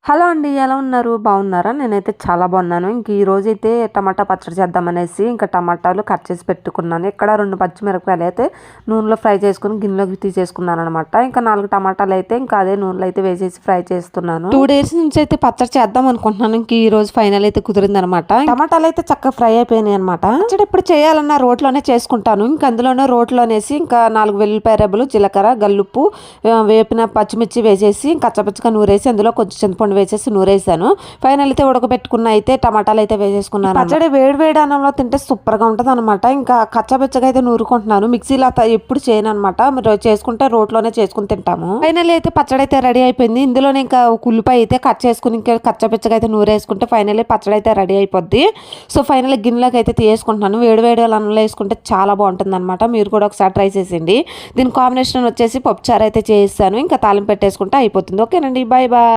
Hello అండి, ఎలా ఉన్నారు? బాగున్నారా? నేనైతే చాలా బాగున్నాను. ఇంక ఈ రోజైతే టమాటా పచ్చడి చేద్దామనేసి ఇంకా టమాటాలు కట్ చేసి పెట్టుకున్నాను. ఇక్కడ 2 పచ్చిమిరపకాయలు అయితే నూనెలో ఫ్రై చేసుకుని గిన్నెలోకి తీసేసుకున్నాను అనమాట. ఇంకా 4 టమాటాలు అయితే ఇంకా అదే నూనెలో అయితే వేసేసి ఫ్రై చేస్తున్నాను. 2 డేస్ నుంచి అయితే పచ్చడి చేద్దాం అనుకుంటున్నాను. ఇంక ఈ రోజు ఫైనల్ అయితే కుదిరింది అనమాట. టమాటాలు అయితే చక్కగా ఫ్రై అయిపోయినాయి అనమాట. పచ్చడి ఇప్పుడు చేయాలన్నా రోట్లోనే చేసుకుంటాను. ఇంక అందులోనే రోట్లోనేసి ఇంకా 4 వెల్లుల్లిపాయ రెబ్బలు, జీలకర్ర, గల్లుప్పు, వేపిన పచ్చిమిర్చి వేసేసి కచ్చపచ్చగా నూరేసి అందులో కొంచెం చింతపండు వేసేసి నూరేసాను. ఫైనల్ అయితే ఉడకబెట్టుకున్న అయితే టమాటాలు అయితే వేసేసుకున్నాను. పచ్చడి వేడి అన్నంలో తింటే సూపర్ గా ఉంటది అనమాట. ఇంకా కచ్చబెచ్చగా అయితే నూరుకుంటున్నాను. మిక్సీలో ఎప్పుడు చేయను అనమాట. మీరు చేసుకుంటే రోట్లోనే చేసుకుని తింటాము. ఫైనల్ అయితే పచ్చడి అయితే రెడీ అయిపోయింది. ఇందులోనే ఇంకా ఉల్లిపాయ అయితే కట్ చేసుకుని ఇంకా కచ్చబెచ్చగా అయితే నూరేసుకుంటే ఫైనల్ పచ్చడి అయితే రెడీ అయిపోద్ది. సో ఫైనల్ గిన్నెలోకి అయితే తీసుకుంటున్నాను. వేడి అన్నంలో వేసుకుంటే చాలా బాగుంటుంది అనమాట. మీరు కూడా ఒకసారి ట్రై చేసేయండి. దీని కాంబినేషన్ వచ్చేసి పప్పుచారు అయితే చేస్తాను. ఇంకా తాలింపు పెట్టేసుకుంటే అయిపోతుంది. ఓకేనండి, బాయ్ బాయ్.